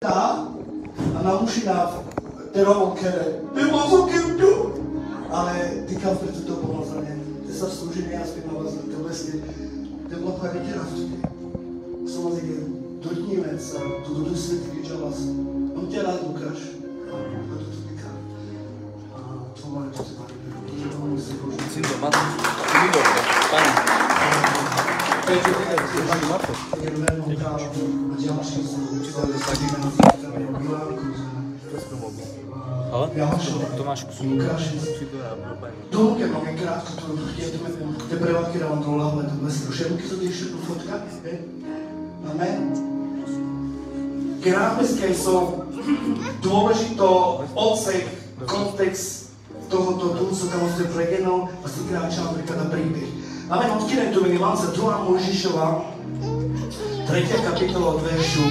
a naučí nás terovom kere. Ale ty kam preto to pomazanie? Ty sa slúži nejasný na vás, to vlastne, to bolo pravite ravčite. Som vás ide, dotkníme sa, tu do světí viděl vás. On tě rád ukáž. A to tu týká. A to má to se baví. Sindo, Mato. Sindo, Pani. Peťo, Pani Mato. Je veľmi káva. A ďalšie sú. Učiteľ je taký. Ale? Tomášku sú. Dlouhé máme krátko, ty prevádky dávám do hlavy, to bude zrušenky, co když tu fotka, Amen. Gráfické jsou dôležitý odsek, kontext tohoto tu, co tam ste pregenul, a si kráčal napríklad na príbeh. Amen, odkýrem tu Evangelium 2. Mojžišova, 3. kapitola od veršu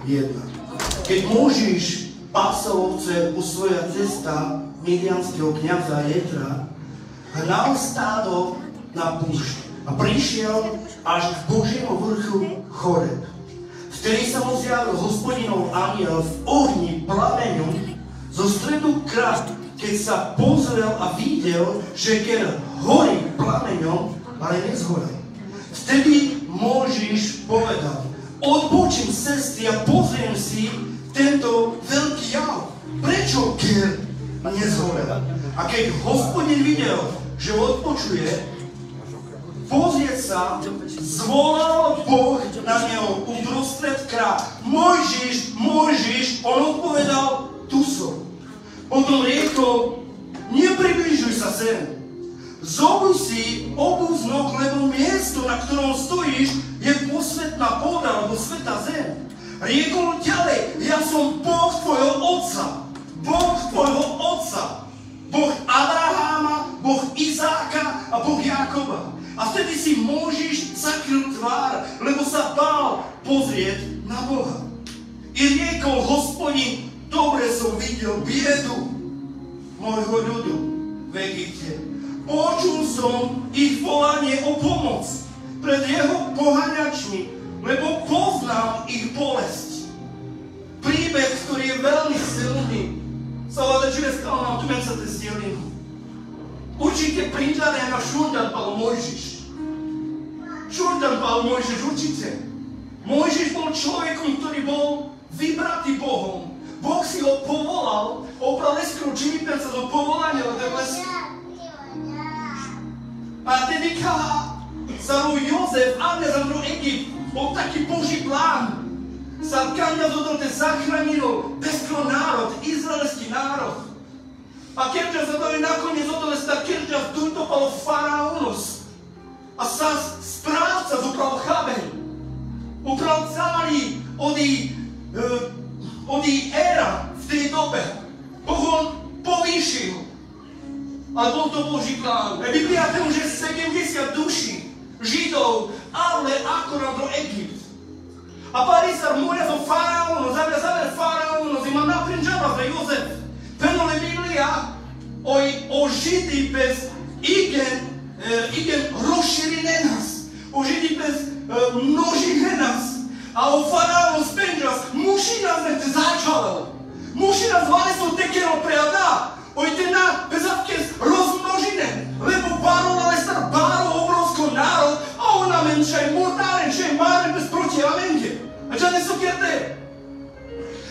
1. Keď Mojžiš pásol ovce u svoja cesta midianského kňaza Jetra, hnal stádo na púšť a prišiel až k Božiemu vrchu Choreb. Vtedy sa mu zjavil Hospodinov anjel v ohni plameňu zo stredu krát, keď sa pozrel a videl, že keď horí plameňom, ale nezhorel. Vtedy Mojžiš povedal, odbočím z cesty a pozriem si tento veľký jav. Prečo keď nezhorel? A keď Hospodin videl, že odpočuje, pozrieť sa, zvolal Boh na neho uprostred krát. Mojžiš, Mojžiš, on odpovedal, tu som. Potom riekol, nepribližuj sa sem. Zobuj si obuv z nóg, lebo miesto, na ktorom stojíš, je posvetná pôda, alebo svätá zem. Riekol ďalej, ja som Boh tvojho otca. Boh tvojho otca. Boh Abraháma, Boh Izáka a Boh Jákoba. A vtedy si Mojžiš zakryl tvár, lebo sa bál pozrieť na Boha. I riekol Hospodin, dobre som videl biedu môjho ľudu v Egypte. Počul som ich volanie o pomoc pred jeho poháňačmi, lebo poznám ich bolesť. Príbeh, ktorý je veľmi silný, sa volá Čile skalná, tu sa to stilný. Určite prindané na Šurdan pal Mojžiš. Šurdan pal Mojžiš, určite. Mojžiš bol človekom, ktorý bol vybratý Bohom. Boh si ho povolal, opravleského činiteľca do povolania do lesky. A tedy sa Jozef odvezol do Egypt. Bol taký Boží plán. Sa kňaz odolne zachránil bezkrvný národ, izraelský národ. A keď sa dali nakoniec odolne, tak keď dutopalo faraónos. A sa správca zopral chabeň. Upral celý od éra v tej dobe. Boh on povýšil. Ale bol to Boží plán. Biblia hovorí, že 70 duší Židov, ale akorát do Egypt. A Parisar moria zo faraónu, zaver faraónu, ima naprinčava za Jozef. Penole Biblia o Židi bez igen rozširine nas. O Židi bez množine nas. A o faraónu spenžas, muši nás ne te začalel. Muši nás vali su tekero preada. Ojte na bezavke rozmnožine. Lebo parola lestar baro obrovsko národ, a ona menšaj mortáren, že máre bez proti amenge. A čo ne sú kerte?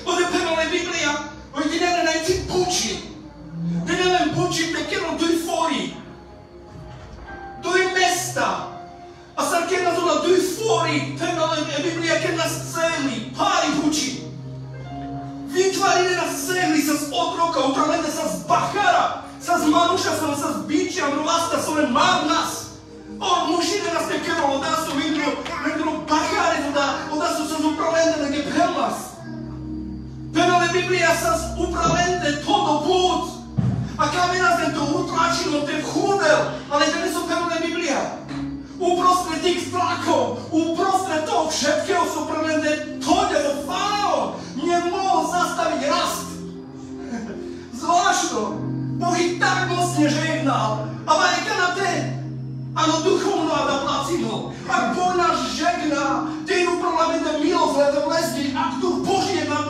Ode penole Biblia, ojte ne najci puči. Te ne len puči tekero duj fori. Duj mesta. A sa keď nás ona duj fori, penole Biblia, keď nás celi, pári puči. Vytvarili nás celi sa z otroka, upravili sa z bachara, sa z manuša, sa z bičia, mrvasta, sa len má v nás. O, mušine nás tekero, odá su vidro, nekro bachare, odá su sa z upravende, neke pelmas. Penole Biblia sa z upravende, todo put. A kam je nás tento utlačilo, ten chudel, ale to nie sú penole Biblia. Uprostred tých tlakov, uprostred toho všetkého sú upravende, to je to faraón. Nemohol zastaviť rast. Zvláštno. Boh ich tak mocne žehnal. A majka na ten. Ano, duchovno a da placino. Ak Boh nás žegná, ten upravlamentem milosť, lebo lesní, ak tu Boží je nad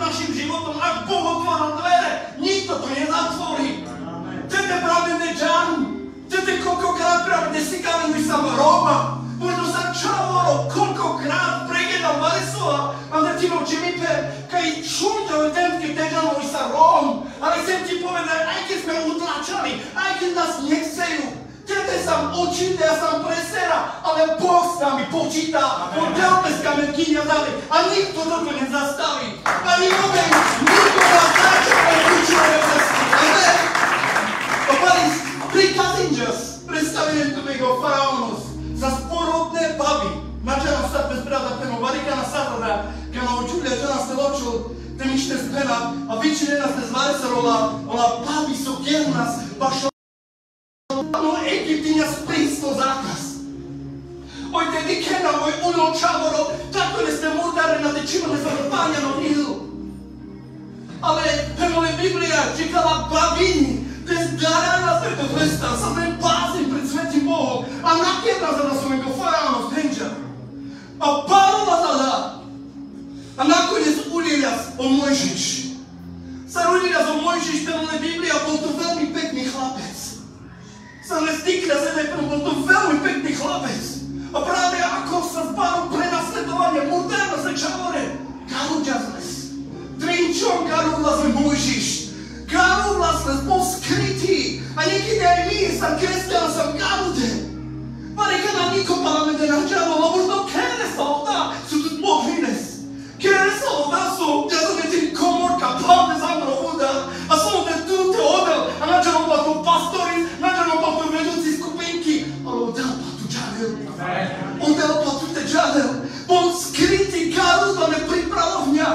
keď čuť ten, keď teďanovi sa Róm, ale chcem ti povedať, aj keď sme utlačali, aj keď nás nechcejú, tebe sa učíte, ja sa presera, ale Boh s nami počíta, on ďalbeskame kýňa ďalej a nikto toto nezastaví. Ani moment, nikto nás začal učuje cesty. Amen. A pani, prikazím jas, predstavujem tu mého faraónus za sporodné baby. Mačanom sad bez brada prema varikana sadara, kada učulja žena se ločil, te mište spena, a većina nas ne zvare se rola, ona babi su nas, baš no Egiptinja spristo zakaz. Oj te dikena, oj uno čavoro, tako ne ste murdare na tečima nezaropanjano nilu. Ale prema Biblija čekala babini, bez darana preko Hrista, sa ne pazim pred svetim Bogom, a nakjedna za da su me go faraonu zdenđa. A parola tada, a nakoniec Ulielias o Mojžiš. Sa Ulielias o Mojžiš, prema Biblija, bol to veľmi pekný chlapec. Sa ne stikla se najprv, bol to veľmi pekný chlapec. A práve ako sa zbavil prenasledovania, moderno se čavore, garu ďazles. Trinčom garu vlastne Mojžiš. Garu vlastne bol skrytý. A niekedy aj my sa kresťana sa garude. Pareka na niko parlamente nađalo, a možda kere sa ovda su tu pohvines. Kere sa ovda su, ja sam netim komorka, plavne zamro ovda, a sam ovdje tu te odel, a nađalo pa tu pastori, nađalo pa tu vedúci skupinky, ale odel pa tu džavel. Odel pa tu te džavel. Bol skrytý garuda nepripravovňa.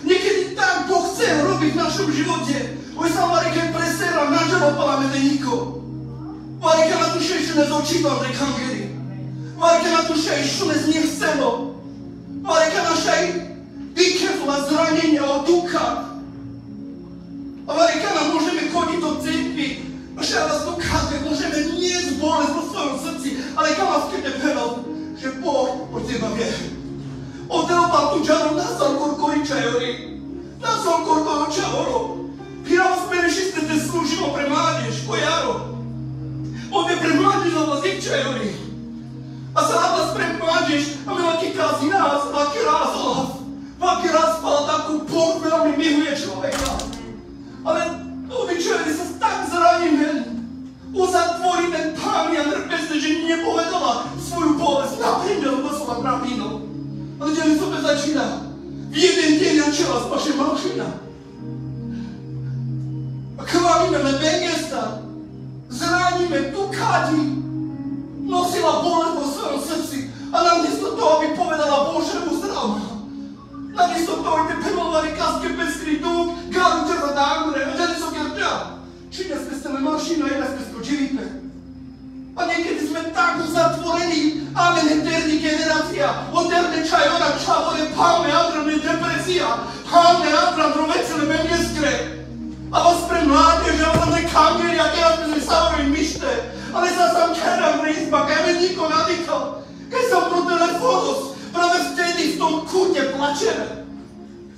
Niekedy tak Boh chce robiť v našom živote. Oj sam varike presera, nađalo parlamente niko. Varika na duše ešte nezočítal rekangeri. Varika na duše ešte nezniechcelo. Varika našej vykevla zranenia od ducha. A varika na môžeme chodiť do cerkvy. Vaše vás dokáže, môžeme niesť bolesť vo svojom srdci. Ale kam vás keď nepevel, že Boh o teba vie. Odel vám tu džarom nasal korkoriča, jori. Nasal korkoriča, oro. Pira vás menešiste te slúžilo pre mládež, kojaro. Ovdje premlađiš za vlazikća, jori. A sad vas premlađiš, a mi laki kazi nas, laki razolav. Laki raspala tako Bog veľmi miluje človeka. Ale ovi čovjek sa tak zranjen. Uzatvori ten pán a trpeste, že nepovedala svoju bolest. Naprimjer, doslova pravinu. Ale gdje mi sobie začína? V jeden deň načela spaše malšina. A krvavíme lebe mjesta. Zraníme, tukadi, nosila bolest vo svojom srdci a namiesto toho by povedala Bože, uzdrav ma. Namiesto toho by pemovali kaske peskri dug, garu ťa za dángre, a žene so gerťa. Či dnes sme mašina, jedna sme skočilipe. A niekedy sme tak zatvorení, amen, eterni generácia, oderne čajora, čavore, palme, adrone, depresija, palme, adrone, vecele, menieskre. A vás pre mládež, a vám nekangeri, a teraz sme stavili myšte. Ale sa sam keram rizba, kaj me niko nadýchal. Keď som pro telefónus, práve vtedy v tom kúte plačeme.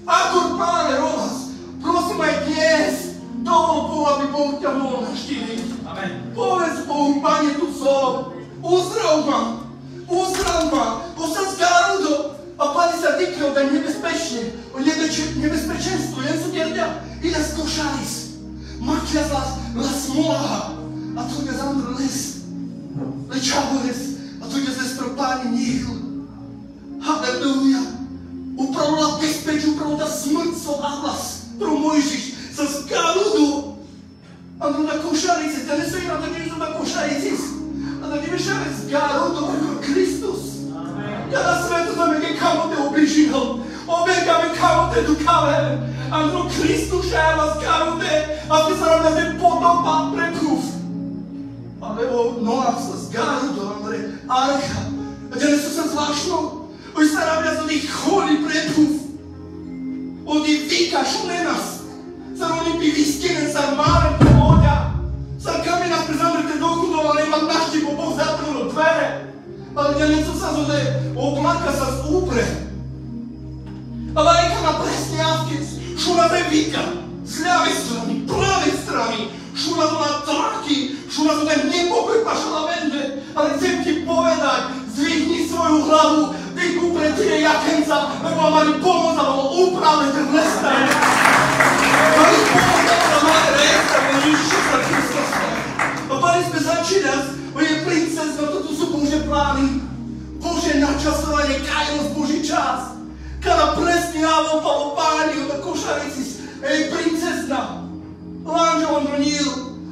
Akor páne rovaz, prosím aj dnes, dovol Bohu, aby Boh ťa mohol naštíviť. Povedz Bohu, Pane, tu som, uzdrav ma, bo sa zgarudo. A Pane sa diknul da nebezpečne, o nebezpečenstvu, jen su djerďa. I las košalis, makľa las molaha, a tu je zandr les, lečavores, a tu je zestropáni níl. Halleluja. Upravila bezpeč, upravila smrt svoj ahlas, pro Mojžiš, sa zgarudu. A tu na košalici, te ne stojí na to, že sú na košalicis, a da nebe šale zgarudu, ako Kristus. Ja na svetu da me kamo te obližinal, obegame kamo te dukave. Andro Kristus šáva z karude, aby sa nám nezem podobal preprúv. Alebo Noach sa z garudu, Andre, archa. A kde sú sa zvláštno? Už sa nám nezem choli preprúv. Oni vykašle nás. Sa oni by vyskinen sa máre pohodia. Sa kamena prezamrete dokudov, ale imam našti, bo Boh zatrlo dvere. Ale kde sú sa zode, oblaka sa z úpre. Ale aj na presne avkec. Šula te vika, s ľavej strany, pravej strany, šula to na traky, šula to ten nepokoj pašala vende, ale chcem ti povedať, Zdvihni svoju hlavu, ty upretire jakenca, lebo vám mali pomôcť, a bolo úpravne ten lestan. Mali pomôcť, a vám mali lestan, lebo Ježiša Kristosa. A mali sme začínať, bo je princezna, toto sú Božie plány, Božie načasovanie, kairos, Boží čas. Kada presne navopalo páni do košarici, princezna, lanželom do níl.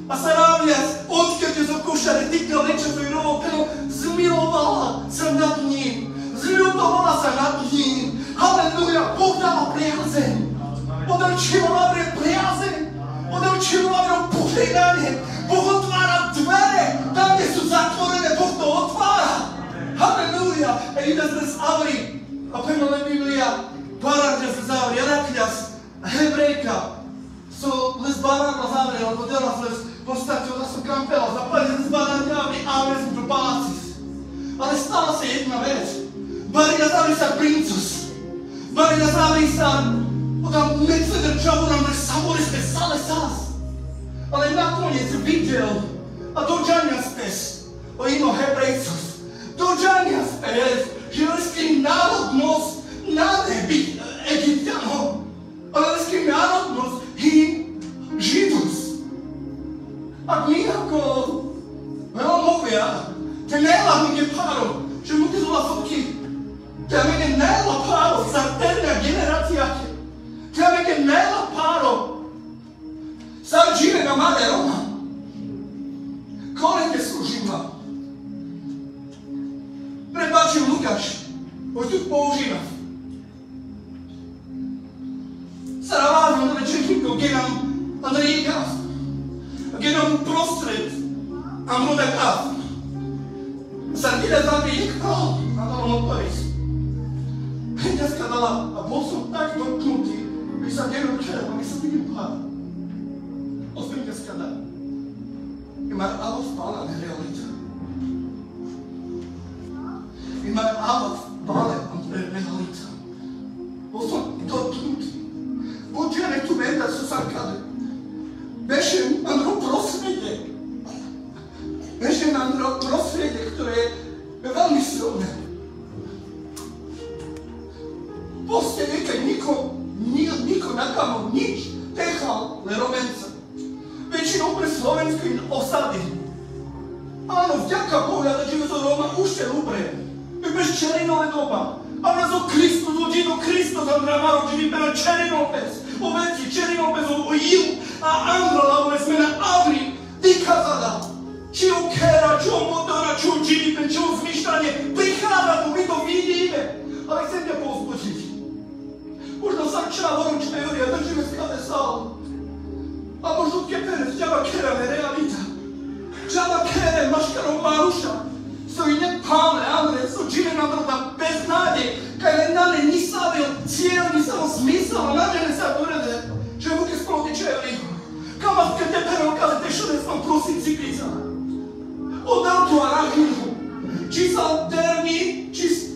A sa ráviac, odkiaľ zo košare tykal nečasový rovou penou, zmilovala sa nad ním. Zľutovala sa nad ním. Halleluja, Boh dáva priazeň. Odrčilo lavre priazeň. Odrčilo lavre požehnanie. Boh otvára dvere. Tam, kde sú zatvorené, Boh to otvára. Halleluja. A ide z Avry. A penole Biblia. Barák sa zavrie. Rakľas. Hebrejka. So les barák zavrie. Alebo teraz les postatil da su kampela. Zapali les barák zavrie. A les do palacis. Ale stala sa jedna vec. Bari nazavri sa princus. Bari nazavri sa odam medveder čavoram da savori ste sale sas. Ale nakoniec videl a dođanja spes o imo Hebrejcus. Dođanja spes že leský národnosť na nebi Egyptianom. Ale leský národnosť him Židus. A my ako Rómovia te nelavnike párov, že mu ty zula fotky Tebe che nella paro, sartenne generatiache. Tebe che nella paro, sargire na mare Roma. Kole che služila. Prebačil Lukáš, ho tu používa. Saravázno rečeníkov, kde nám Andrej Gáv, kde nám uprostred Amroda Gáv. Sargire zabije král, a to on odpovedí. Dneska dala, a bol som tak dotknutý, že sa nedočeril, aby sa vidím pád. Osmím dneska dá. I mar alo spála nerealita. I mar alo spála nerealita. Bol som dotknutý. Buďže nechtu vedať, čo sa kade. Bežem na prosvede. Bežem na prosvede, ktoré je veľmi silné. Poste niekaj niko nakamo nič techal le Romenca. Väčšinou pre slovenské osady. Áno, vďaka Bohu, da žive zo Roma ušte lubre. My bez čerinole doba. A nás o Kristus, o Židov Kristus, Andra Maro, že vyberá čerinopes. O veci, čerinopes, o Ilu a Andra, lebo sme na Avri. Vykazala. Či o Kera, či o Motora, či o Džilipe, či o zmyšľanie. Prichádza tu, my to vidíme. Ale chcem ťa povzbudiť. Možno sa čavorom čmejoria, držíme skade sál. A možno kepere, ťava kera nerealita. Ťava kere, maškarov Maruša. Stojí nepáne, Andrej, so žije na vrta bez nádej. Kaj len na ne nisavil cieľ, nisavil zmysel, a nađene sa dorede. Že muke sproti čevli. Kamat ke tepero, kale te šode sam prosim ciklica. Odal tu arahinu. Či sam terni,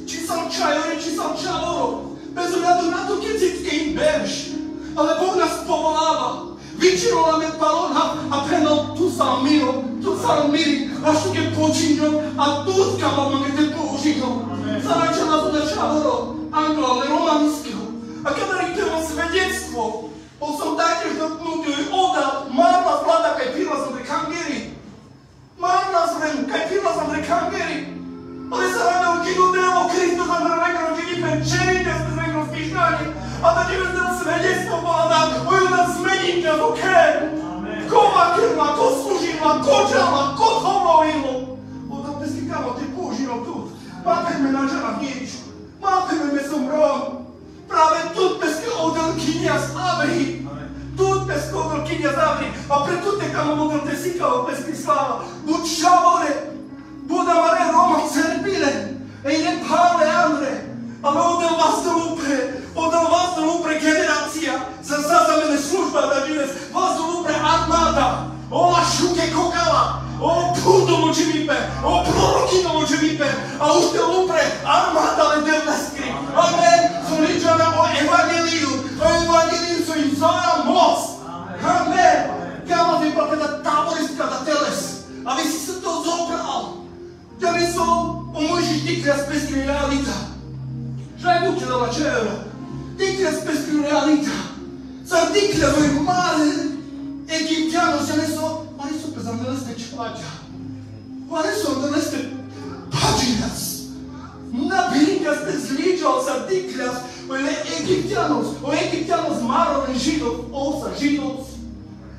či sam čajori, či sam čavoro. Bez ohľadu na to, keď si im berš. Ale Boh nás povoláva. Vyčilo nám balón a penal tu sa miri. Až tu keď počíňom a tu skala máme ten použiťom. Zaračala to na čavoro, anglo, ale romanického. A kada ich telo svedectvo, bol som taktiež dotknutý, odal, marna vlada, kaj pirla som pre kangeri. Marna zrem, kaj pirla som pre kangeri. Ale sa radil kino delo, Kristus a mrvekro, Džilipe, čerite ste zvekro spíšňanie. A da ti bez svedectvo povedal, ojo da zmením ťa do ker. Ko makrma, ko služila, ko čala, ko hovorilo. Odal pesky kamo, ty použilo tu. Mápeme na žena nič. Mápeme som Róm. Práve tu pesky odal kynia z Avry. Tu pesky odal kynia z Avry. A preto te kamo odal te sikao pesky sláva. Buď šavore. Buda mare Roma cerpile. Ej ne pále Andre. Ale odal vás do lupre generácia. Za zazamene služba da žives. Vás do lupre armáda. Ola šuke kokala. O puto moče vype. O proroky moče vype. A už te lupre armáda len devneskri. Amen. Som ličana o evangeliju. O evangeliju som im zvala moc. Amen. Kamo ti pa kada taboristka da teles. A vy si sa to zobral. Da mi som o Mojžiš crea spestre realita. Și ai duce de la cer. Te crea spestre realita. Să dicle voi mare egipteanul și ales o, oare s-o prezamnălesc ce face? Oare s-o întâlnesc páginas? Na Bíblia desliga os artículos, os egipcianos maram em Židov, ouça, Židov.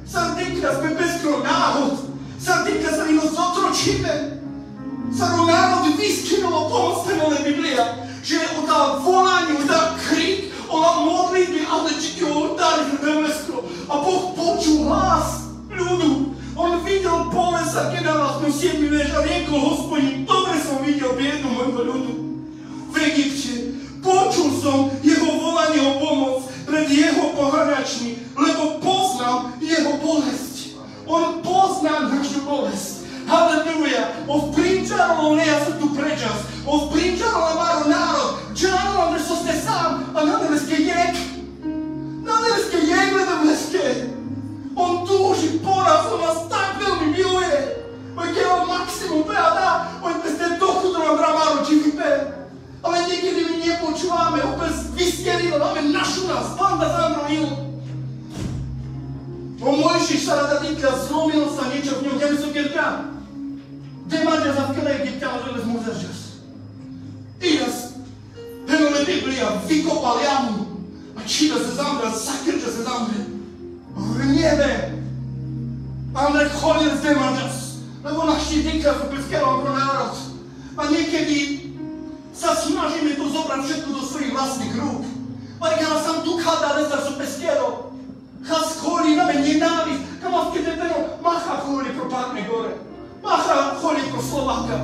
Os artículos bebescronados, os artículos ali nos otročíme. Sarunaron de výskynou pomocného na Biblia, že udá volanie, udá krik, ona modlitby, ale díky oltári v Damasku. A Boh počul hlas ľudu. On videl bolesť, aké na vás nosíme, a riekol Hospodin, dobre som videl biedu môjho ľudu. V Egypte počul som jeho volanie o pomoc pred jeho poháňačmi, lebo poznám jeho bolesť. On pozná našu bolesť. Halleluja! Ovprinčalo leja sa tu prečas. Ovprinčalo amaro národ. Čáno, že so ste sám. A naneveske jek. Naneveske jek, naneveske. On túži poraz, on nás tak veľmi miluje. Oj, keď on maximum preadá, oj, bez ten dochu to nám ramaro čivipe. Ale niekedy my nepočúvame, opět vyskerilo, máme našu nás, banda zamrojil. O Mojžiš sa rada týkla, zlomilo sa niečo v ňom, kde sú kierka. Demáďa za vkele Egyptiana, že les muzežas. Iras, penole Biblia, vykopal jamu. A čída se zamre, sakrča se zamre. V niebe. Andrej chodil z Demáďas, lebo naši týkla sú peskerom pro národ. A niekedy sa snažíme to zobrať všetko do svojich vlastných rúk. Ale keď sam tu kada rezar su pesquero, has holi na me nenávisť, kam keď tebeno macha holi pro Pátne gore, macha holi pro Slováka,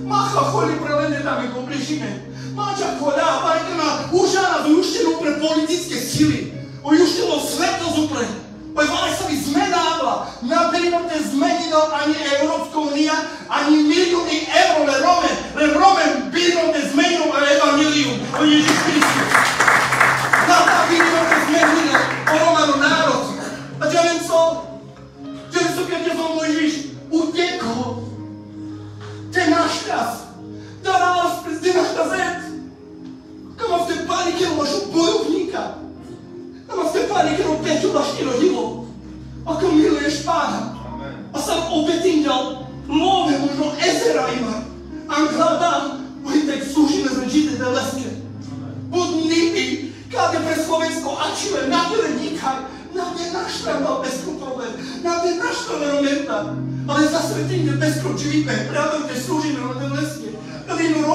macha holi pre len tam go bližine, mača hoda, ale keď na užana do juštinu pre politické sily, o juštilo svetlo zupre. Oj, vale sa mi zmenávla. Napríklad te zmenilo ani Európska unia, ani milióny eur, le Romen bírom te zmenil evanilium o Ježiš Kristus. Na tak bírom te zmenilo o Romanu národ. A ja viem co? Keď som Mojžiš utekol. Te náš čas. Te náš zet. Kamo v te panike vašu bojovníka. Kamo v te panike Peťu vašti rodilo. Ako miluješ Pána. A sam obetinjal love možno ezera ima. A gledam, tek slušine zređite da leske. Bud nipi, kada pre Slovensko ačile, nadele nikaj, nade našta mal bezko problem, nade našta veromenta. Ale za svetinje bezko dživipe, pravim te služine na leske. Kada ima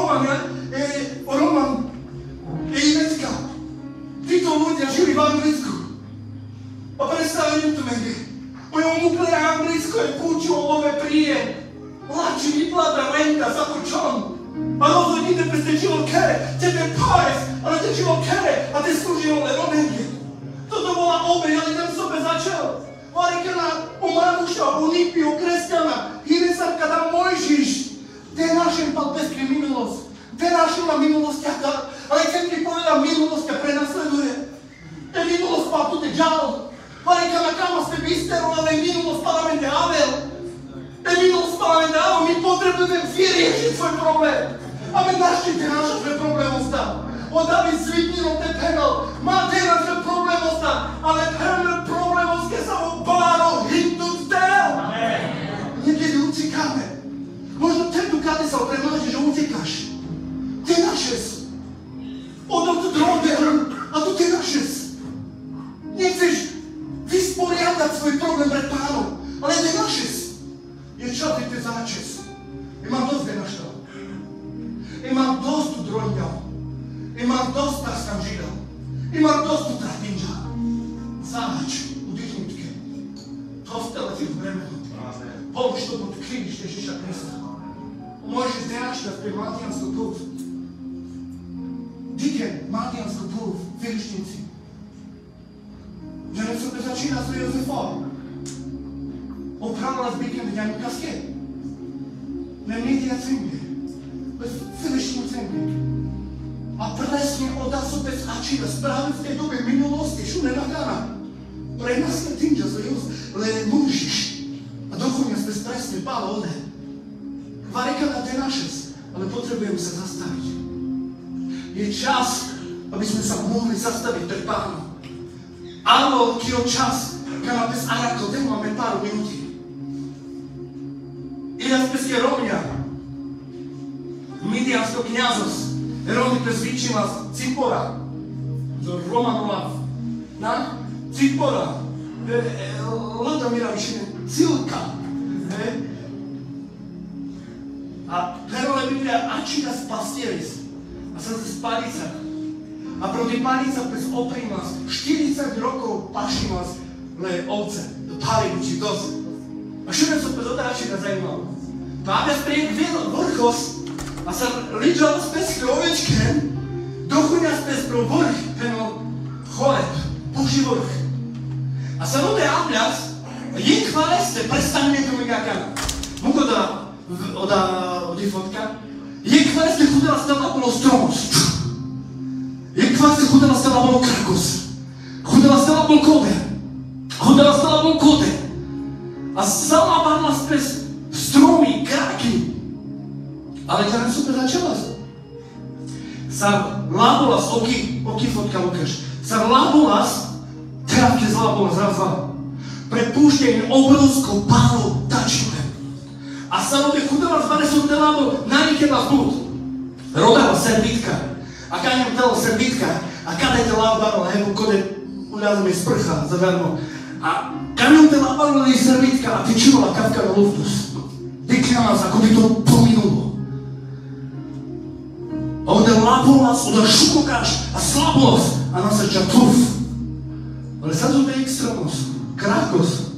Roman Imecka. Títo ľudia žili v Anglicku. A predstavím to mene. Mojom úplne Anglicko je kúčovové príjem. Mladší vypláta renta za to čom. A rozhodnite prestečilo kere. Tebe párez, ale tečilo kere. A te slúžilo len omenie. Toto bola obeň, ale ten sobe začal. Varikana o Manuša, o Nipi, o kresťana. Hinesarka da Mojžiš. Te našem pal bezkri minulosť. Te našila minulosť, ale keď mi povedal minulosť, ťa prenasleduje. Te minulosť pal tu te džal. Varikana kama ste bistero, ale minulosť parlamente Avel. Te minulosť parlamente Avel, my potrebujeme vyriešiť svoj problém. A my našli te naša svoj problém ostá. O David zvitnilo te penal, má te naša problém ostá, ale penal problém ostá sa o báro hindu vtel. Niekedy ucikáme. Možno tentokrát sa premáži, že utekáš. Te našes. Odom tu droge, a tu te našes. Nechceš vysporiadať svoj problém pred Pánom, ale te našes. Je čo ty te začes. Imam dosť venaštal. Imam dosť tu dronjal. Imam dosť tak tam židal. Imam dosť tu tratinžal. Zač, udýchnutke. To vstele ti v bremenu. Polož to pod kríž Ježiša Krista. Môžeš znášať pre Matianskú púv. Díky Matianskú púv, Filištinci. Že ne sobie začína s Jozefom. Opravila zbytkem dňaní kaske. Nemýtia cimby. Bez Filištinu cimby. A presne od nás opäť začína správne v tej dobe minulosti, šune nagana. Pre nás je tým, že le Mojžiš. A dokonca ste presne pál one. Varika na te našes. Ale potrebujeme sa zastaviť. Je čas, aby sme sa mohli zastaviť pred Pánom. Áno, kýho čas, kada bez Arako, ten máme pár minúti. Ilias peske Romia, Midiansko kňazos, Romi presvičila Cipora, do Romanova, na Cipora, Ladomira Višine, Cilka, a Perole Biblia Ačidas Pastieris, a sa ze Spalica. A proti Palica bez oprimas, 40 rokov pašimas le ovce, do Palivuči dosť. A šujem sa bez odáčika zajímalo. Páve spriek vrchos, a sa ličal s pesky ovečken, dochuňa s peskou vrch, peno choreb, Boží vrch. A sa ode Amľas, je kvaleste, prestane to mi kakana. Muko da, odi fotka, je kvaleste chudela stala bolo stromos. Je kvaleste chudela stala bolo krakos. Chudela stala bol kode. Chudela stala bol kode. A sama barla spes stromy, kraky. Ale ťa super začala sa labolas, oky fotka ukáž. Sa labolas, trávke z labolas, raz. Prepúšťajú obrovskou pálu tačíme. A sa robe chudela zvane som te labo, nanikela zbud. Rodala servítka. A kaňam telo servítka. A kada je te labaro, hebo kode uľazme sprcha zadarmo. A kaňam te labaro je servítka a tyčinovala kavka na luftus. Dikljala sa, ako by to pominulo. A onda labolas, onda šukokaš, a slabolas, a nasrča tuf. Ale sad su te ekstremos, krakos,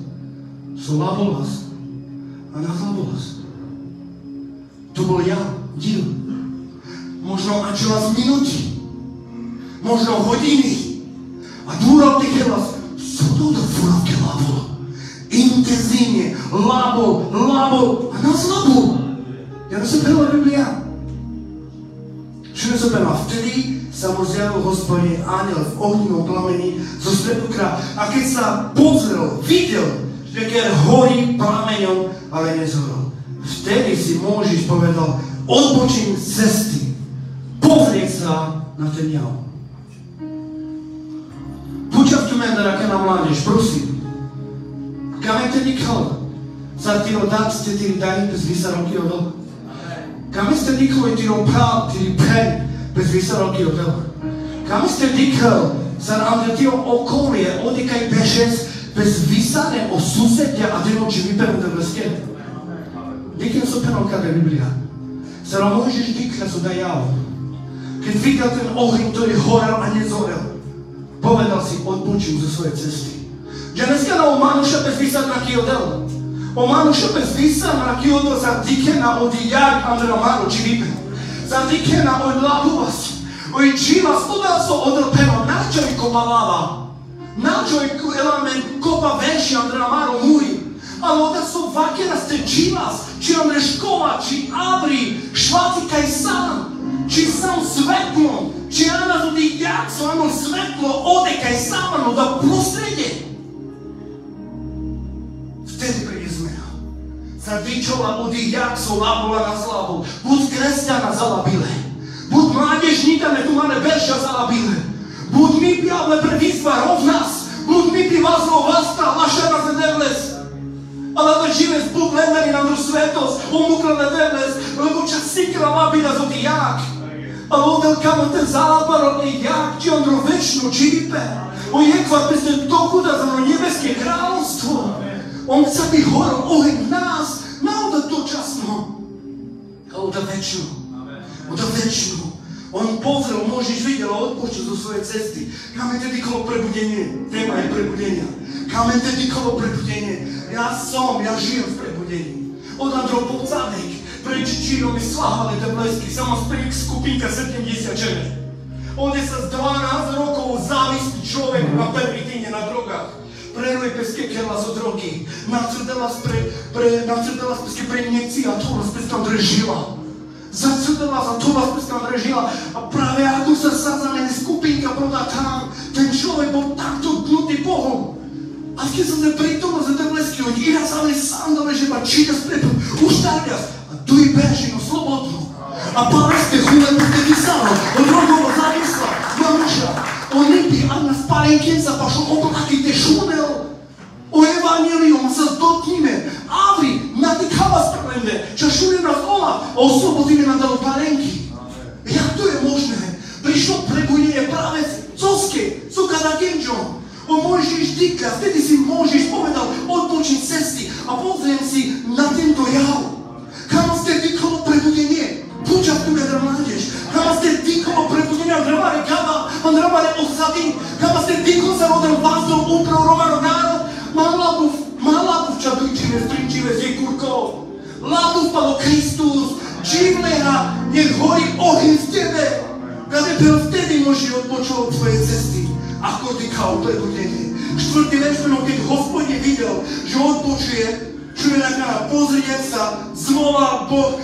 su labolas, a na labolas. To bol ja, díl. Možno ančelas minuti, možno hodiny. A dúral ty kelas, co to da furavke labolo? Intenzívne, labol, a nás labol. Ja som prela Biblia. Všimne sa pema, vtedy sa mu zjavil Hospodin aniel v ohnivom plameni zo stredokra. A keď sa pozrel, videl, že keď horí plameňom, ale nezhorol. Vtedy si Mojžiš povedal, odbočím z cesty, pozrieť sa na ten jav. Počavťujeme da na mládež, prosím. Kame te nikal? Sa ti rodat ste ti dají bez výsarovky odol? Kame ste nikoli ti rompal, ti pen bez výsarovky odol? Kame ste nikal? Sa nám ti okolie, odikaj bešec bez výsane o susedia a delo či vyperú te bleske? Dikne so penom kada Biblia. Sa nám Mojžiš dikne so da jav. Keď videl ten oheň, ktorý horel a nezorel, povedal si, odbočím zo svojej cesty. Že dneska na Omanuša bez výsadna kiodel. Omanuša bez výsadna kiodel za dikena od jak Andra Maro či vype. Za dikena od labuvas. Oj čivas, odal so odrpeno, načo i kopa lava. Načo i element kopa venši Andra Maro muri. Ale odal so vakera ste čivas, či Andre škola, či Avri, švaci kaj sam. Či sam svetlom, či Ana zodi jak so ano svetlo ode kaj samano da prostredje. Vtedy príde zmena. Sa vyčola odi jak so labola na slavu. Buď kresťana zalabile. Buď mládežníka ne tu máme verša zalabile. Buď mi pjavle pred izvarov nás. Buď mi pri vás vasta laša na zedevles. Ale da žive zbog ledari na dru svetos, omukla na devles, lebo čas sikra labila zodi jak. Ale odel kamo ten zalabaro je jak, či ondro večno čipe. O jekva peste dokuda za ono nebeske kráľovstvo. On sa by horol oheň v nás, na oda dočasno, ale oda večno. Oda večno. On pozrel, Mojžiš videl a odpočil zo svojej cesty. Kam je tedy kolo prebudenie? Téma je prebudenia. Kam je tedy kolo prebudenie? Ja žijem v prebudení. Od Andropol Zadek, preč činom mi slávali te blesky, samo sprik skupinka 70 žene. Ode sa z 12 rokov závislý človek na prvý týne na drogách. Preruje peske kerla zo drogy. Nacrdela peske pre injekcii a to vás peskan držila. Zacrdela za to vás peskan držila. A práve ako sa sazane skupinka prodá tam, ten človek bol takto dnutý Bohom. A keď som se prítomno za ten blesky, oni irazali sám dole, že ma číta spredu, uštarňas. A tu i bežino, slobodno. a páleste chule bude vysano, od rogovo závisla, mamuša. On nikdy aj na spalenkenca pašol oblakite šunel. O evanjelium sa dotknime. Avri, na ty kava spremne, čo šunem raz ola, a oslobodíme nám dalo palenky. Jak to je možné? Prišlo prebudenie práve v Coske, suka na Genžom. O Mojžiš dýka, vtedy si Mojžiš povedal, odpočiť cesty a pozriem si na tento jav. Kam ste dýkalo prebudenie? Počas tu vedra mládež. Kam ste dýkalo prebudenie a dravare kava, a dravare osady. Kam ste dýkalo sa rodil vlastnom úprav Romano národ. Malabów czadujczymy, wtrącimy z jej kurką. Ladów Panu Chrystus, dziwneha, niech hori ogień w Ciebie. Kiedy wtedy możesz odpocząć Twoje cesty, a kodykał prebudzenie. Czwarty wieczór, kiedy Gospod nie widział, że odpoczuje, człowieka pozrieje sa, zwoła Bóg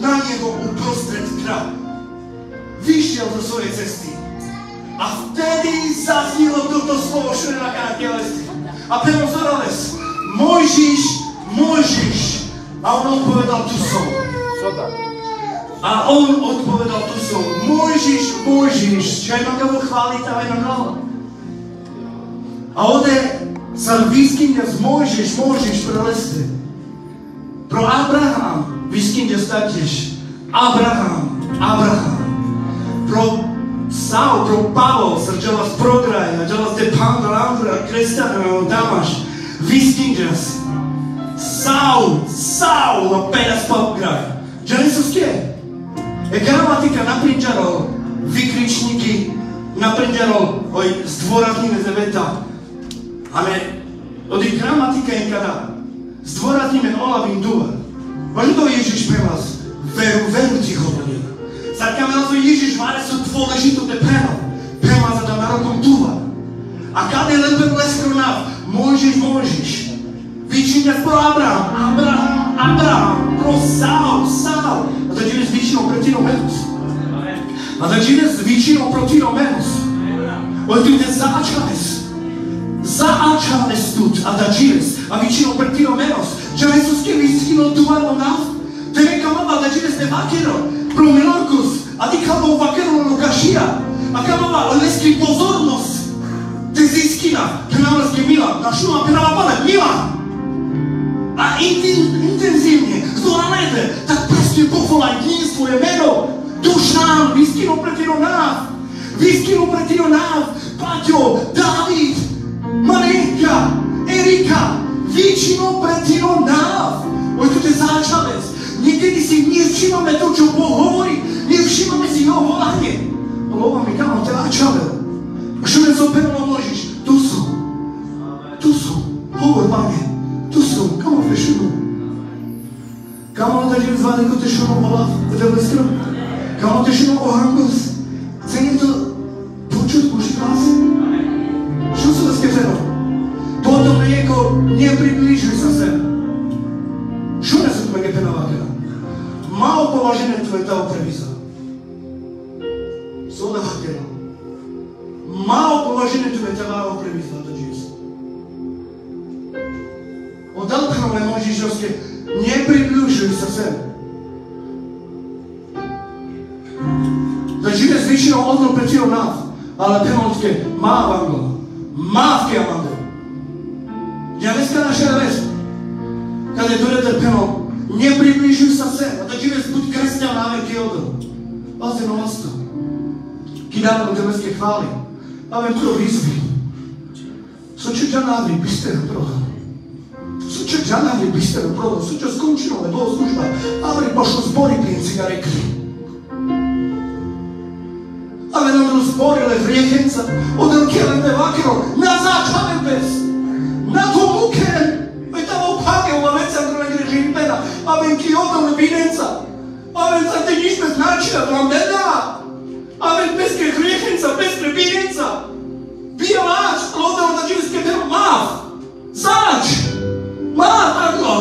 na niego uprostred kraju. Wyjściał ze swojej cesty. A wtedy zazniło to słowo człowieka na cielesty. A Peno Zorales, Mojžiš, a on odpovedal tu som. A on odpovedal tu som. Mojžiš, čo aj mám go chváliť a aj mám. A ode sa vyskynia z Mojžiš preleste. Pro Abraham vyskynia taktiež. Abraham. Pro Saul, pro Pavel, sa džela z prograj, a džela z Depan, Landra, Kristiana, Damaš, vyskyňas. Saul, a pera z prograj. Dželi sú skie. Gramatika naprinčarol vykričníky, naprinčarol zdôrazníme ze veta. Ale od ich gramatika je kada zdôrazníme olavým duva. Možno to Ježiš pre vás veru ti hovorí. Zarkame na to Ježiš váre sú dôležitú te prema za da narokom tuva. A kada je lebe bleskro nav, Mojžiš. Vyčinja pro Abraham, pro Saul. A da žive s vyčinou protino menos. Oni tu te začales tut, a da žives, a vyčinou protino menos. Že Jezuske vyskynul tuvarno nav, te neka mama da žives ne vakero. Pro Milorkus, a ty kamou vakeru Lukašia, a kamova lesky pozornosť, ty získina, penálesky Milan, na šuma penálna pane, Milan. A intenzívne, kto nalede, tak presne povolaj dnes tvoje meno, Dušan, vyskynul pretino náv, Paťo, Dávid, Marenka, Erika, vyčinul pretino náv. Oj, tu te začales. Niekedy si nevšímame to, čo Boh hovorí, nevšímame si jeho volanie. Lova mi, kamo, te začavel. A čo len zoperilo Mojžiš? Tu som. Hovor, Pane, tu som. Kamo, fešinu. Kamo, da živim zvane ko te šuno olav, te bleskro. Kamo, te šuno ohangos. Chce niekto počuť Boží hlas? Čo sú vás kefero? Potom rieko, nepriblížuj sa sem. Čo nesú tvoje kepenovakera? Malo považené tvoje tavo prevíza. Soda vakera. Malo považené tvoje tavo prevíza. Odalkanové Mojžišovské, nepribližuj sa sem. Da žive s vyčinou odnom pretino nav, ale penolské má vanglo. Má v kiamande. Ja dneska naša vec. Kada je doredar penol, nepribližuj sa sem, a da žive buď kresťan na veky odom. Pazde na vlasto. Kidávno tebeské chvály. A vem pro výzvy. Soče džanávi, biste prohal. Soče džanávi, biste prohal. Soče skončilo, lebo služba. Avri pošlo zbori klienci ga rekli. Ale nam rozborile vriehenca, odelkele me vakero, na začaven pes. Na to muken. Tamo pake ova veca kroje greže impera, a venki odole binenca. A venca te niš bez načina, vam ne da. A ven bezke hriehenca, bezke binenca. Bija lač, lodao da živske tero mav. Zač. Mav, tako.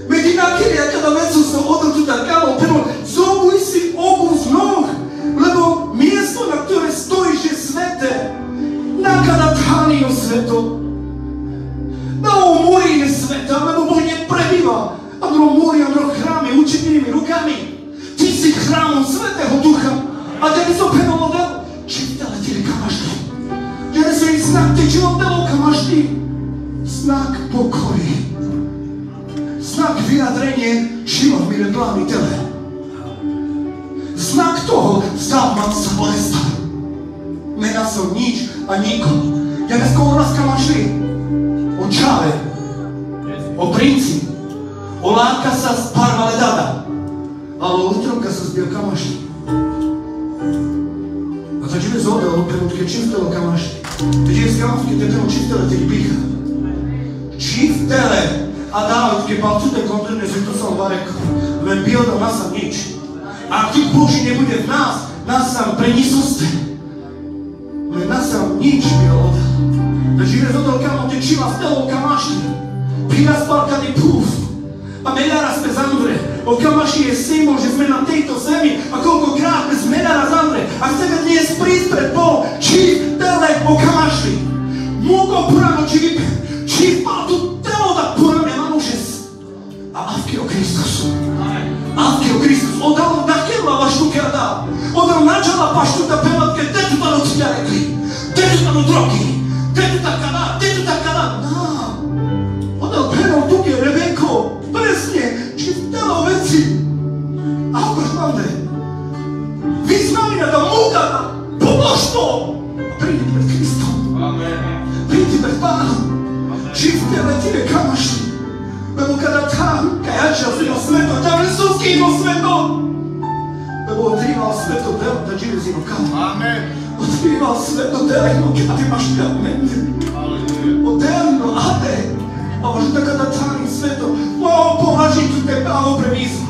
Medinakirija kada vecu sa odol tu tarkalo, pero zobuj si obu z nog, lebo mjesto na ktoré stojíš je svete. Nakada thanio sveto. Na ovom mori je sveta, lebo Boh neprebýva. A mro mori, a mro chrámy, učenými rukami. Ty si chrám vyjadrenie život mi neplávny tele. Znak toho vzdávám sa bolesta. Mena som nič a nikom. Ja neskôr rozkama šli. O čave, o princi, o látka sa z parvale dada, ale o utrovka sa zbil kamašli. A to živé zodalo, keď čistilo kamašli. Keď je skramské, keď čistilo tých pícha. Čistele a dávať, keď mal cúte kontrolne, že to som vareko. Len bio do nás sa nič. A keď Boží nebude v nás, nás sa prenísoste. Len nás sa nič bio odal. Da živé zodal kamo tečila stelo kamašli. Píra spalkany púf. A meľara sme zamre. O kamaši je symbol, že sme na tejto zemi. A koľkokrát sme meľara zamre. A chceme dnes prísť pred Bohom. Či tele o kamašli. Mogo purano či patu telo da purane manušes. A avke o Kristus. Avke o Kristus. Odal nakela vašu kada. Odal načala paštu da pevatke. Tetu tano ti ja rekli. Tetu tano drogi. Tetu ta kada. Na. Odal penal tuke Rebeko. Presne. Či telo veci. Ako šmande. Vyznamina da muka da. Pomož to. A prídi pred Kristom. Prídi pred Pánom. Čistele tebe kamašli. Lebo kada tam kajačal si na sveto, tam len som skýval sveto. Lebo odrýval sveto delo, da žive si no kama. Odrýval sveto delo, kada máš mente. Odelno, ade. A možno kada tam sveto. Malo považím tu te právo pre výzva.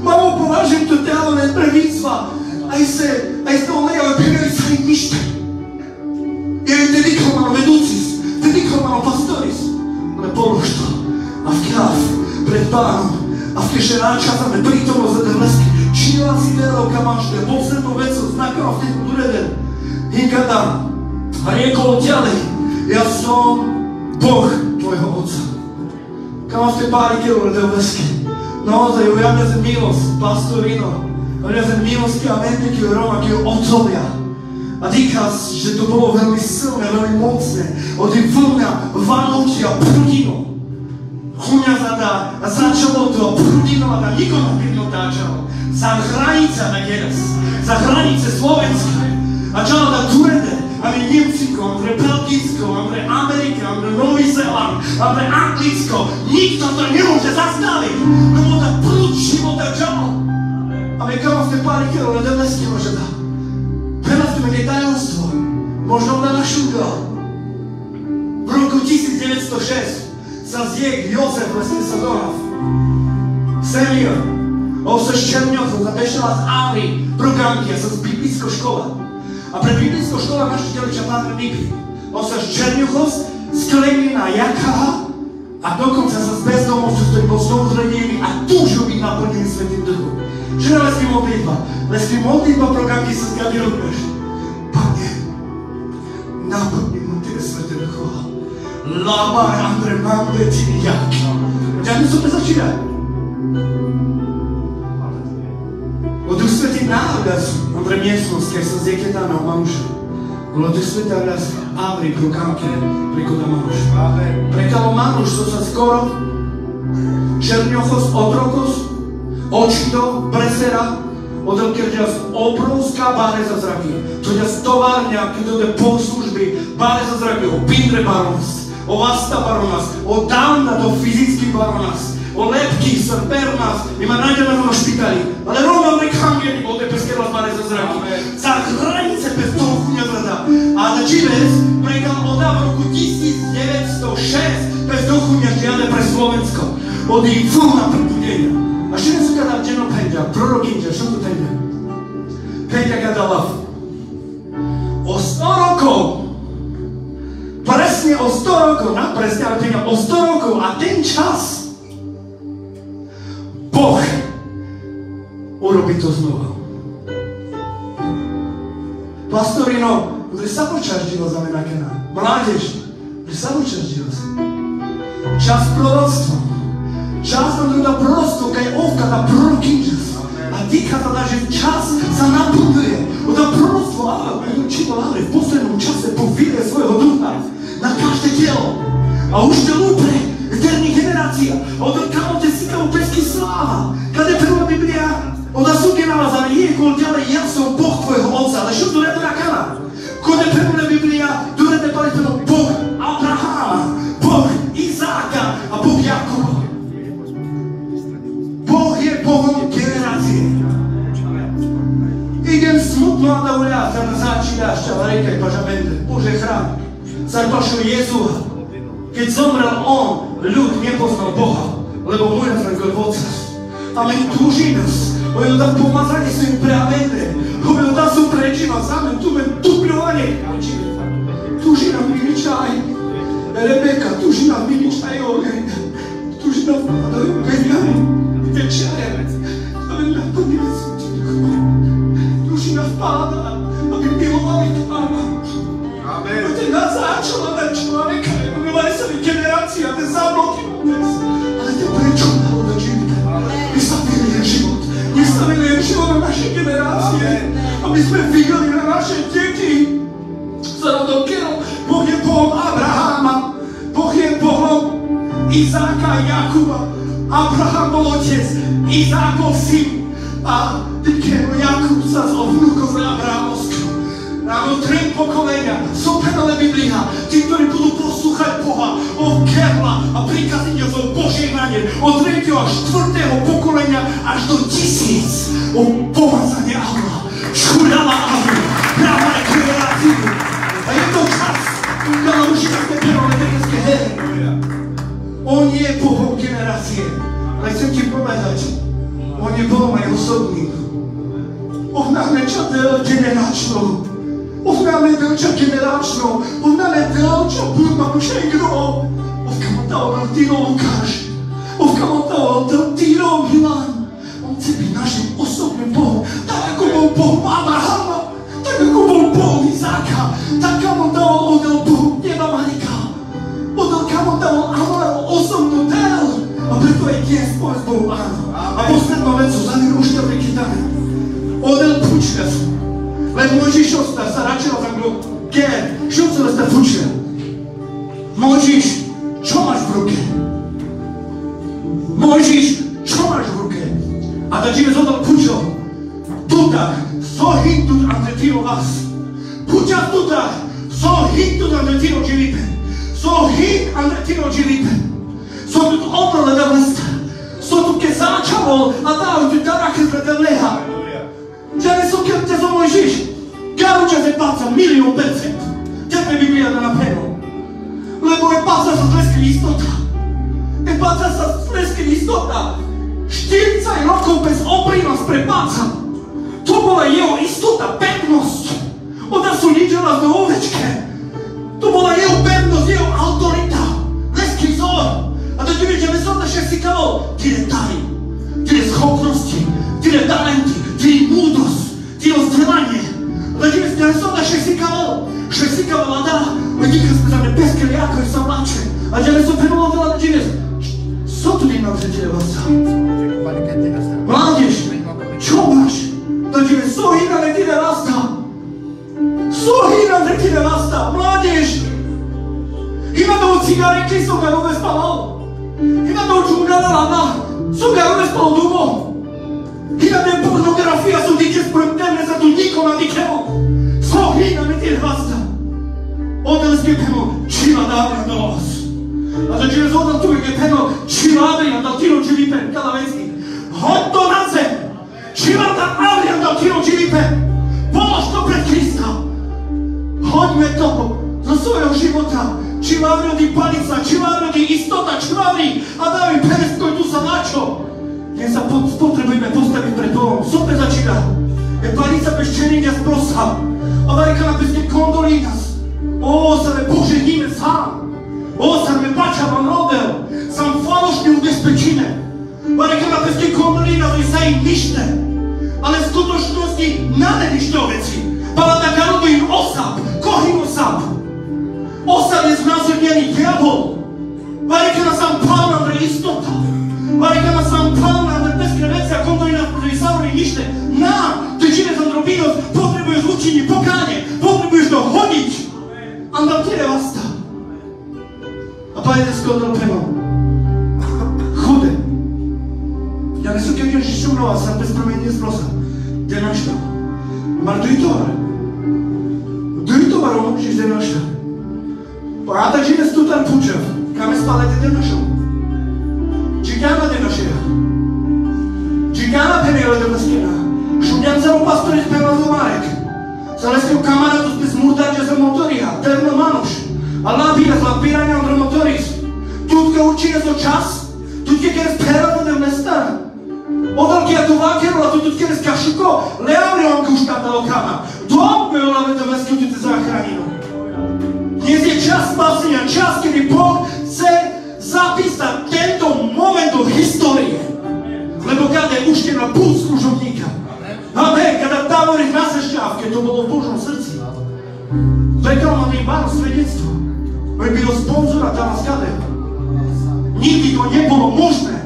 Malo považím tu telo len pre výzva. Aj se olejavé primjeri sa im ništa. Jer je dedikovano veducis, dedikovano pastoris. Ale polož to. A v kjav, pred Pánom, a v kešeráča za me prítomno za devlesky. Čila si delo kamašte, poslednú vecu, znakama v tejto dureden. Hinkada. A riekolo ďalej. Ja som Boh tvojho Otca. Kama v tej pári kilo devlesky. Naozaj, ujavňa za milosť, pastorino. Ujavňa za milosti a mente, kio Roma, kio Otcovia. A dýchas, že to bolo veľmi silné, veľmi mocné. Od tým vlna, vanúčia, prudino. Chuňa zada a začalo to prudino a niko napríklad dáčalo. Za hranica na jeres. Za hranice Slovenska. A čala da Turede, a my Nemciko, andre Belgicko, andre Amerika, andre Nový Zéland, andre Anglicko. Nikto to nemôže zastaviť. Lebo da prúd života čalo. A my kama v tej pári kilo na devlesky môže dať. Prelastíme jej tajomstvo. Možno na našu gol. V roku 1906 sa zjek Jozef lesne sa dohav. Senior. On sa z Čerňochov zapešala z Ári programky a sa z biblickou škola. A pre biblickou škola naši ďalečia Pátr Nikli. On sa z Čerňochov sklenil na Jakaha a dokonca sa z bezdomovcov, ktorý bol znovuzrodený a túžil byť naplnený Svätým Duchom. Čo je lesný modlitba? Lesný modlitba programky sa zgadí robíš. Pane, naplni mu Tebe Svätý Duchom. Lama Andre Mande Tiniak. Ďalej som začínať. O Duch Svätý náhľad, Andre miestnosť, keď sa zjeketá na Manuša. O Duch Svätý náhľad Avri programky prikoda Manuš. Prekalo Manuš, so sa skoro Čerňochos, Otrokos, Očito, Presera, odrkerďa obrovská báreza zraky. To je stovárňa, keď to je pol služby, báreza zraky, o Pindre baronas, o Vasta baronas, o Danda do fyzický baronas, o Lepky, Srpernas, ima nájdeme ho na špitali. Ale rovno nekangeni bol te peskerla báreza zraky. Za hranice bez toho chuňa zrada. A da Čivec prekal oda v roku 1906 bez toho chuňa žiadne pre Slovensko. Od ich fulna prebudenia. A što ne su kada dženo Pendja, prorok Indja, što to Pendja? Pendja kada lav. O 100 rokov, presne o 100 rokov, presne, ale Pendja, o 100 rokov a ten čas Boh urobí to znova. Pastorino, kde sa počaždilo za mena Kena? Mládež, kde sa počaždilo sa? Čas proroctva. Čas na druga prorostvo, kaj ovka da prorok Inđas. A ti kada da že čas sa napunuje. O da prorostvo, v poslednom čase povire svojho ducha na každé telo. A už te lupre, eterní generácie generácia. Odal kamo te sikalo pesky sláva. Kade prvá Biblia, odal sú generáza, nie je ďalej, ja som Boh tvojho otca, ale čo tu redra kana? Kode prvá Biblia, tu redne paleteno Boh Abrahama, Boh Izáka a Boh Jakuba. Boh je Bohom generácie. Idem smutno a da uľa, na začína šťavarejka i pažamente, Bože chrám. Zarpašil Jezua. Keď zomrel on, ľud nepoznal Boha, lebo môj nás Golgotha. Ale túži nás, hovoril da pomazanie svojim preamente, hovoril da sú prečima, same tu men tupľovanie. Túži nám miličaj, Rebeka, túži nám miličaj oheň, túži nám pádajú oheňami, večere, ale naplnili sú ti duchu. Túži nás páda, aby milovali Pána. Amen. Te nás začala na človeka, milovali sa mi generácia, te zábloky dnes, ale te prečo náhoda živite? Nestavili je život, nestavili je život na naše generácie, aby sme videli na naše deti. Zárodom kero, Boh je Bohom Abrahama, Boh je Bohom Izáka a Jakuba. Abraham bol otec, Izák bol syn a kero Jakub sa z vnúkov Abrahamovského. Ráno 3 pokolenia, sopenale Biblia, tí, ktorí budú poslúchať Boha, od Kerla a prikaziť o Božej mane, od 3. až 4. pokolenia až do 1000, o pomazanie Avla, šuľala Avla, práva generáciu. A je to čas, kada už je také prvové vedecké hry. On je Bohom generácie, ale chcem ti povedať, on je Bohom aj osobným. On nám neča generačnou. Ovnáme delča generačno, ovnáme delča budma všegro. Ovkamotao del Tiro Lukáš, ovkamotao del Tiro Milan. On chce byť našim osobným Bohom, tak ako bol Bohom Abrahama, tak ako bol Bohom Izáka, tak ako dal odel Bohu neba Marika. Odel kamo dal Amara osobnú del, a preto aj dnes povedz Bohu áno. A posledná vec, za ním už ťa prekýtame. Odel pučka sú. Len Mojžišov sa račila za mnou, čo sa ste pučia? Mojžiš, čo máš v ruke? Mojžiš, čo máš v ruke? A da žive zodal pučo. Tutah, so hintut ante tiro vas. Puča tutah, so hintut ante tiro žilipe. So hint ante tiro žilipe. So tut obrole da vrsta. So tu ke začavol, a dao tu darake zrede leha. Ďalej som keď ťa som Mojžiš, garuča se páca 1,000,000%. Ďalej Biblia da napravo. Lebo je páca sa zleskri istota. Je páca sa zleskri istota. 40 rokov bez oprinosť pre páca. To bola jeho istota, pevnosť. Ona sú ničela do ovečke. To bola jeho pevnosť, jeho autorita. Leskri zor. A to ti vieš, že som naše sikalo. Tyle dary, tyle schopnosti, tyle talenty, tyle múdrosť, tyle vzdelanie. Ležíme s ňa som naše sikalo. Še sikalo lada, ledíka sme za nebeské liako i sa mlače. A ďalej som penulo veľa ležíme. Co tu nie mam życie was? Mládež, čo máš? Takže sohina ne ti nerasta. Sohina ne ti nerasta. Mládež. Ima do cigarety som ga uvespalal. Ima do čungalala. Som ga uvespal dumo. Ima de pornografia som dike spremtene za tu niko na dikeo. Sohina ne ti nerasta. Odel skepemo, čila dávna nos. A to čiže zhodol tu je peno, čila Adrian dal tiro čilipen, Kalavenský. Hoď to na zem. Čila tam Adrian dal tiro čilipen. Polož to pred Krista. Hoďme toho zo svojho života. Čila rodí palica, čila rodí istota, člavy. A daj mi pereskoj tu sa načo. Dnes sa potrebujeme postaviť pred Bohom. Sope začína. Je palica bez čerenia z prosa. A varika na bezke kondolínas. O, sa me Bože nime sám. O, sam me pača vam rodel. Sam falošne ubezpečine. Varika na bezke kondolínas i sa im nište. Ale v skutočnosti nade nište oveci. Pala da ga rodí osap. Kohin osap. Osap je znázornený diabol. Varika na sam pán Andrej istota. Varika na sam pán Andrej bezke veci a kondolínas proti sauri nište. Na, ty čine za drobinosť, potrebuješ učiniť pokánie. Potrebuješ to hodiť. Andam tyle vasta. A panie skoro premo. nova, s-a desprămenit explosa. De naștea. Mărtuitor. Duitor, om, și de naștea. Poate cine stută în Pucev, care spală de naștea. Gigana de naștea. Gigana pe mele de măschina. Și unde am zărut pastorii pe Razomarek. Să lăscă o camară dus pe smurdace za motoria. Terno manuš. Allah bine, la pirania under motoris. Tutke učije za čas. Tutke kjer sperano de mesta. Odal kjer tovakero, a tu kjer skašuko. Leavre on kuškata lokama. Doamne, o la vede vezi că te zahraninu. Este čas spasenja, čas kjer Bog se zapisa tento moment do historie. Lebo kada je ušće na put služovnika. Amen, kada tavorih nasešćavke, to bilo v Božom srci. Rekao nam je bano svedectvo. To je bilo sponzora tamo skade. Nigdy to nie było možné.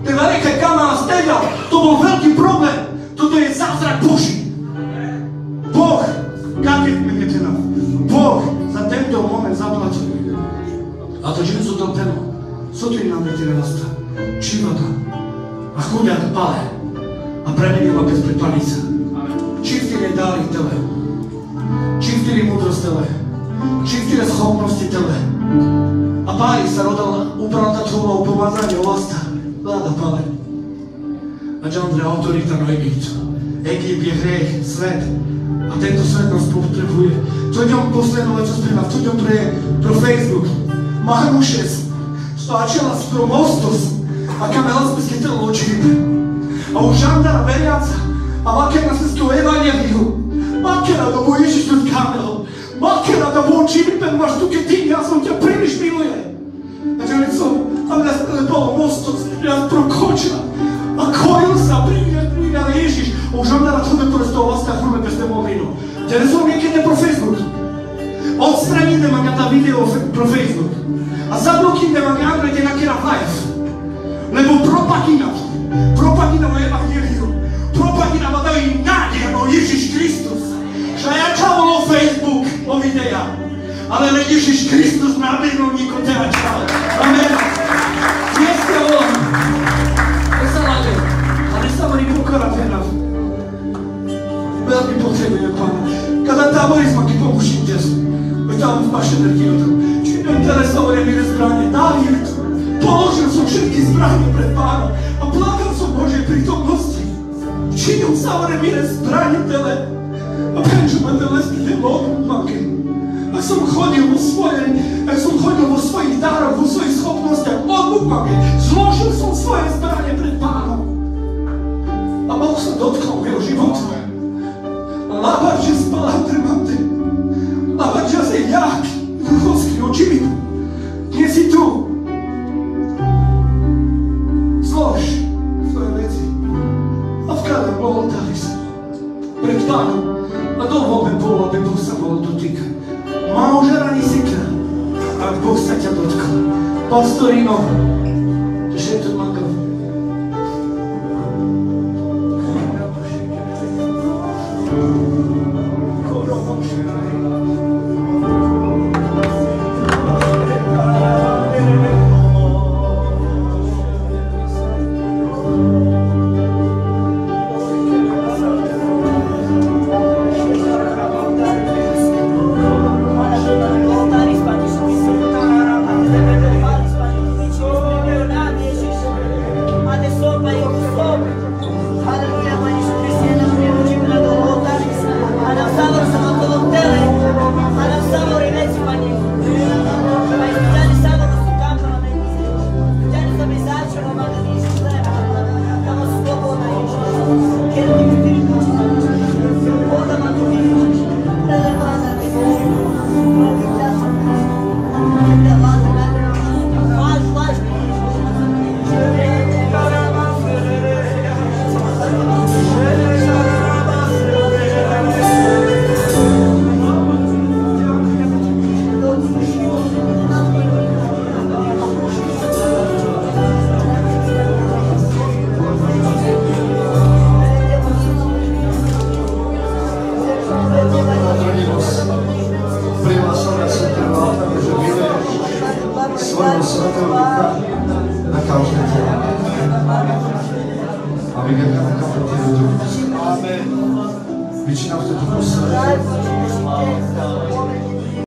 Teda rekaj kamala stegal, to bol veľký problém. Toto je zázrak Boží. Boh, kakve kmete nám? Boh za tento moment zaplatil. A to čím sú to téma? Sotri nám vetire nasta. Čivata. A chudiat pale. A premenila bez predpanica. Čivtili dali tele. Čivtili múdrosť tele. Čivtili schopnosti tele. A pári sa rodala uprata tvojou pomazanie vlasta. Vláda pale. A džandre autorita na Egyptu. Egypt je hriech, svet. A tento svet nás potrebuje. To ňom poslednové, čo spievam, to ňom pro Facebook. Mahanušes. Stáčila s pro mostos. A kamela sme skytala očivite. A u žandara veriaca. A makera sme skoro evangeliju. Makera da bo Ježiš nad kamelom. Makera da bo očivite, máš tu keď ja som ťa príliš miluje. A želico, a mňa spredalo mostos. Ja prokočila. A kojil sa, príjde Ježiš. A u žandara čude, ktoré z toho vlastne hrube bez demovinu. Te rozumie, keď je pro Facebook. Odstraníte ma kada video pro Facebook. A zablokíte ma kada Andrej nakera live. Lebo propagina o evangeliu. Propagina ma dajú nádej o Ježiš Kristus. Že ja čavol o Facebook, o videa. Ale ne Ježiš Kristus nabídnul niko teba čavel. Amen. Dneska volám. Nesalade. A nesamorí pokora penav. Veľmi potrebujem Pána. Kada táborizma ki pomôžim dnes. Tam máš energiu. Či ňom teraz hovorím mi zbranie. Dávid. Položil som všetky zbranie pred Pánom a plakal som Božej prítomnosti. Činil sa mi zbranie tele a prečo ma tele spýtal odmake. Ak som chodil vo svojich dároch, vo svojich schopnostiach odmake, zložil som svoje zbranie pred Pánom. A Boh sa dotkol mého života. Labarže spala tremante. Labarže se jak duchovský očivit. Nie si tu. Zlož svoje veci a vkladám do oltári sa pred Pánom a dlho by bolo, aby Boh sa mohol dotýkať. Má ožeraný sikra, ak Boh sa ťa dotkol. Pastorino, že je to makov. Oltári, Spaniš, aby nebyla kapitě lidí. Vyčíná v této posledě.